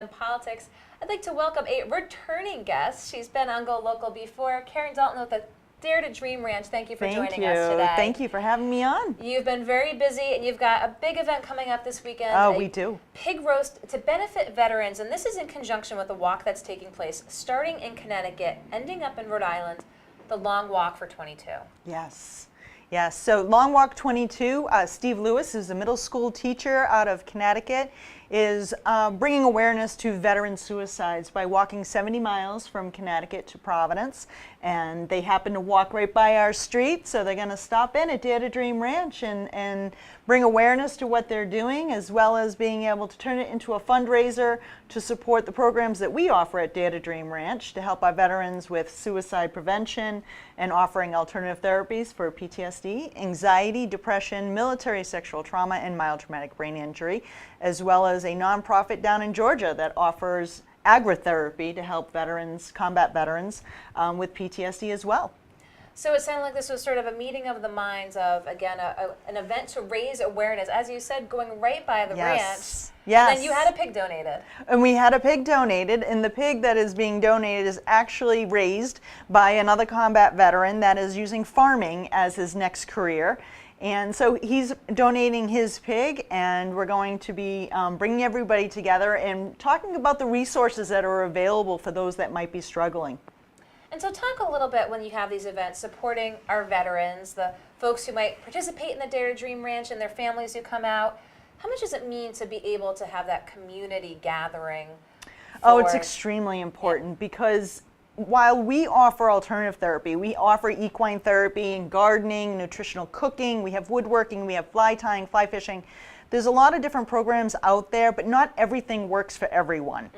in politics, I'd like to welcome a returning guest. She's been on GoLocal before. Karen Dalton with the Dare to Dream Ranch. Thank you for joining us today. Thank you for having me on. You've been very busy, and you've got a big event coming up this weekend. Oh, we do. Pig roast to benefit veterans, and this is in conjunction with a walk that's taking place starting in Connecticut, ending up in Rhode Island, the Long Walk for 22. Yes. Yes, so Long Walk 22, Steve Lewis, who's a middle school teacher out of Connecticut, is bringing awareness to veteran suicides by walking 70 miles from Connecticut to Providence. And they happen to walk right by our street, so they're going to stop in at Dare to Dream Ranch and bring awareness to what they're doing, as well as being able to turn it into a fundraiser to support the programs that we offer at Dare to Dream Ranch to help our veterans with suicide prevention and offering alternative therapies for PTSD, anxiety, depression, military sexual trauma, and mild traumatic brain injury, as well as a nonprofit down in Georgia that offers agritherapy to help veterans, combat veterans with PTSD as well. So it sounded like this was sort of a meeting of the minds of, again, an event to raise awareness, as you said, going right by the ranch. Yes. And then you had a pig donated. And we had a pig donated, and the pig that is being donated is actually raised by another combat veteran that is using farming as his next career. And so he's donating his pig, and we're going to be bringing everybody together and talking about the resources that are available for those that might be struggling. And so talk a little bit when you have these events supporting our veterans, the folks who might participate in the Dare to Dream Ranch and their families who come out. How much does it mean to be able to have that community gathering? Oh, it's extremely important because while we offer alternative therapy, we offer equine therapy and gardening, nutritional cooking, we have woodworking, we have fly tying, fly fishing. There's a lot of different programs out there, but not everything works for everyone.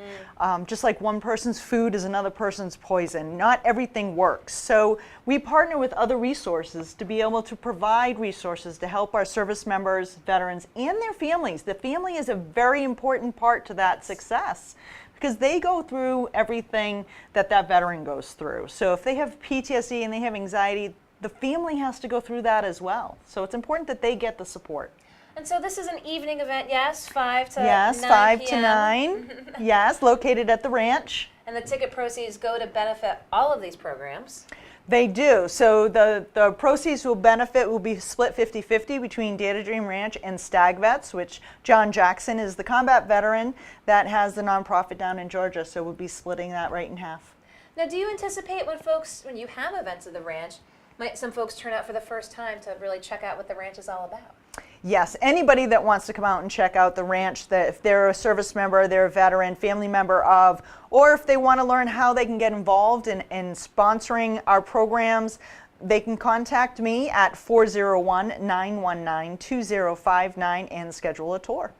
Just like one person's food is another person's poison, not everything works. So we partner with other resources to be able to provide resources to help our service members, veterans, and their families. The family is a very important part to that success, because they go through everything that veteran goes through. So if they have PTSD and they have anxiety, the family has to go through that as well. So it's important that they get the support. And so this is an evening event, yes, 5 to 9 Yes, 5 p.m. to 9. Yes, located at the ranch. And the ticket proceeds go to benefit all of these programs. They do. So the proceeds will be split 50-50 between Dare to Dream Ranch and Stag Vets, which John Jackson is the combat veteran that has the nonprofit down in Georgia. So we'll be splitting that right in half. Now, do you anticipate when you have events at the ranch, might some folks turn out for the first time to really check out what the ranch is all about? Yes, anybody that wants to come out and check out the ranch, that if they're a service member, they're a veteran, family member of, or if they want to learn how they can get involved in sponsoring our programs, they can contact me at 401-919-2059 and schedule a tour.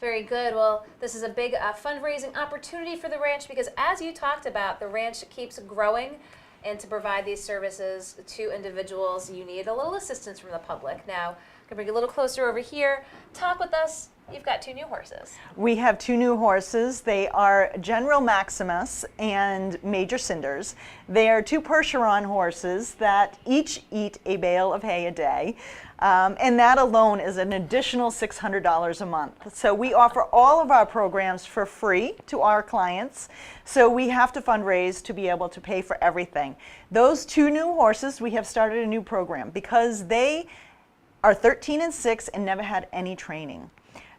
Very good. Well, this is a big fundraising opportunity for the ranch because, as you talked about, the ranch keeps growing. And to provide these services to individuals, you need a little assistance from the public. Now, I'm going to bring you a little closer over here. Talk with us. You've got 2 new horses. We have 2 new horses. They are General Maximus and Major Cinders. They are 2 Percheron horses that each eat a bale of hay a day. And that alone is an additional $600 a month. So we offer all of our programs for free to our clients. So we have to fundraise to be able to pay for everything. Those 2 new horses, we have started a new program because they are 13 and 6 and never had any training.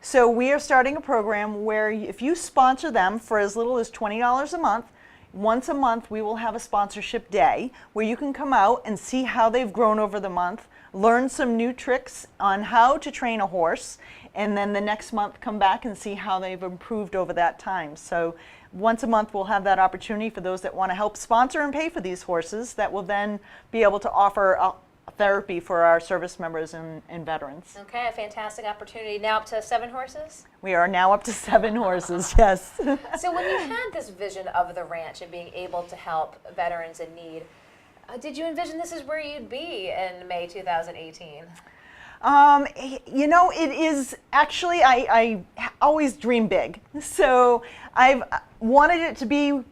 So we are starting a program where if you sponsor them for as little as $20 a month, once a month we will have a sponsorship day where you can come out and see how they've grown over the month, learn some new tricks on how to train a horse, and then the next month come back and see how they've improved over that time. So once a month we'll have that opportunity for those that want to help sponsor and pay for these horses that will then be able to offer therapy for our service members and veterans. Okay, a fantastic opportunity. Now up to 7 horses? We are now up to 7 horses, yes. So when you had this vision of the ranch and being able to help veterans in need, did you envision this is where you'd be in May 2018? You know, it is actually, I always dream big. So I've wanted it to be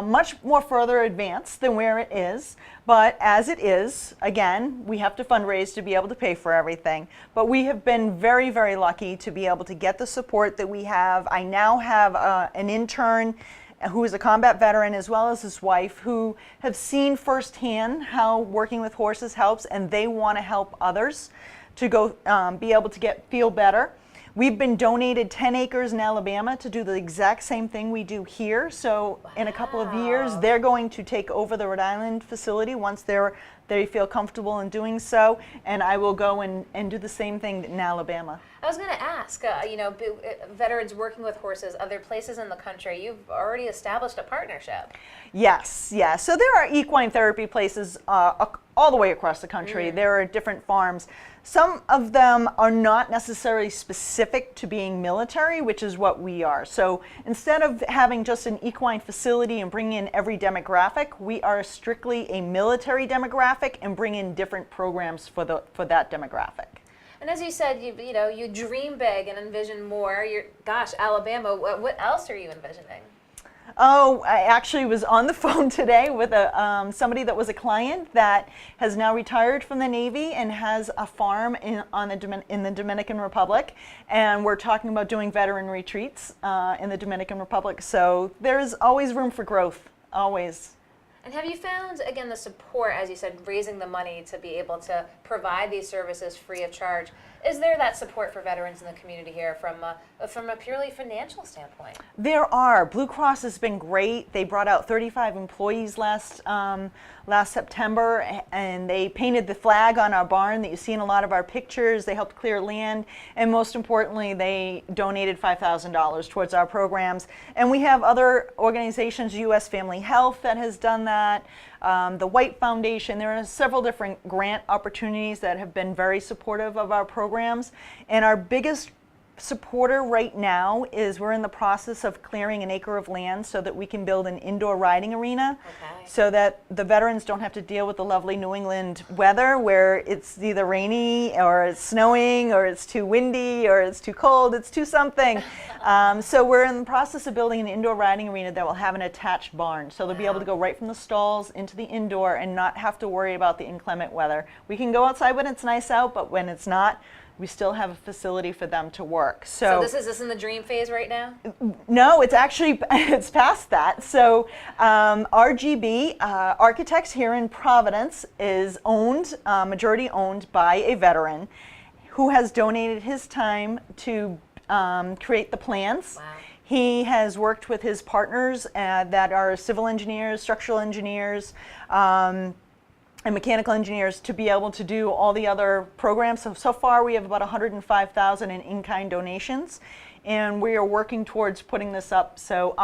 much more further advanced than where it is. But as it is, again, we have to fundraise to be able to pay for everything. But we have been very, very lucky to be able to get the support that we have. I now have an intern who is a combat veteran, as well as his wife, who have seen firsthand how working with horses helps, and they want to help others to go be able to feel better. We've been donated 10 acres in Alabama to do the exact same thing we do here. So in a couple of years, they're going to take over the Rhode Island facility once they feel comfortable in doing so. And I will go and do the same thing in Alabama. I was going to ask, veterans working with horses, other places in the country, you've already established a partnership. Yes, yes. So there are equine therapy places all the way across the country. There are different farms. Some of them are not necessarily specific to being military, which is what we are. So instead of having just an equine facility and bring in every demographic, we are strictly a military demographic and bring in different programs for that demographic. And as you said, you dream big and envision more. Alabama, what else are you envisioning? Oh, I actually was on the phone today with somebody that was a client that has now retired from the Navy and has a farm in the Dominican Republic, and we're talking about doing veteran retreats in the Dominican Republic. So there's always room for growth, always. And have you found, again, the support, as you said, raising the money to be able to provide these services free of charge? Is there that support for veterans in the community here from a purely financial standpoint? There are. Blue Cross has been great. They brought out 35 employees last September, and they painted the flag on our barn that you see in a lot of our pictures. They helped clear land, and most importantly, they donated $5,000 towards our programs. And we have other organizations, U.S. Family Health, that has done that. The White Foundation. There are several different grant opportunities that have been very supportive of our programs. And our biggest supporter right now is we're in the process of clearing an acre of land so that we can build an indoor riding arena, so that the veterans don't have to deal with the lovely New England weather where it's either rainy or it's snowing or it's too windy or it's too cold, it's too something. So we're in the process of building an indoor riding arena that will have an attached barn, so they'll be able to go right from the stalls into the indoor and not have to worry about the inclement weather. We can go outside when it's nice out, but when it's not, we still have a facility for them to work. So is this in the dream phase right now? No, it's actually, it's past that. So RGB Architects here in Providence is owned, majority owned by a veteran who has donated his time to create the plans. Wow. He has worked with his partners that are civil engineers, structural engineers, and mechanical engineers to be able to do all the other programs. So far we have about 105,000 in-kind donations, and we are working towards putting this up. So,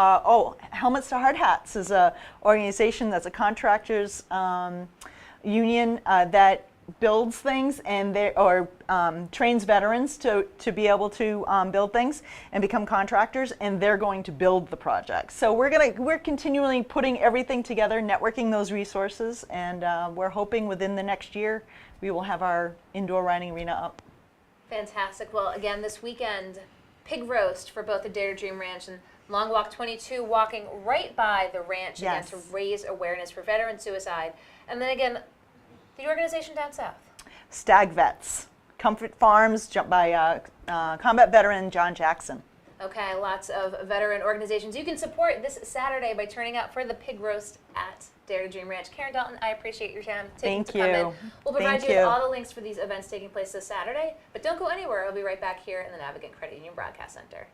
Helmets to Hard Hats is an organization that's a contractors union that builds things and trains veterans to be able to build things and become contractors, and they're going to build the project. So we're continually putting everything together, networking those resources, and we're hoping within the next year we will have our indoor riding arena up. Fantastic. Well, again, this weekend, pig roast for both the Dare to Dream Ranch and Long Walk 22, walking right by the ranch again to raise awareness for veteran suicide. And then again, the organization down south. Stag Vets, Comfort Farms, by combat veteran John Jackson. Okay, lots of veteran organizations. You can support this Saturday by turning out for the pig roast at Dare to Dream Ranch. Karen Dalton, I appreciate your time taking to come in. We'll provide you with all the links for these events taking place this Saturday, but don't go anywhere. I'll be right back here in the Navigant Credit Union Broadcast Center.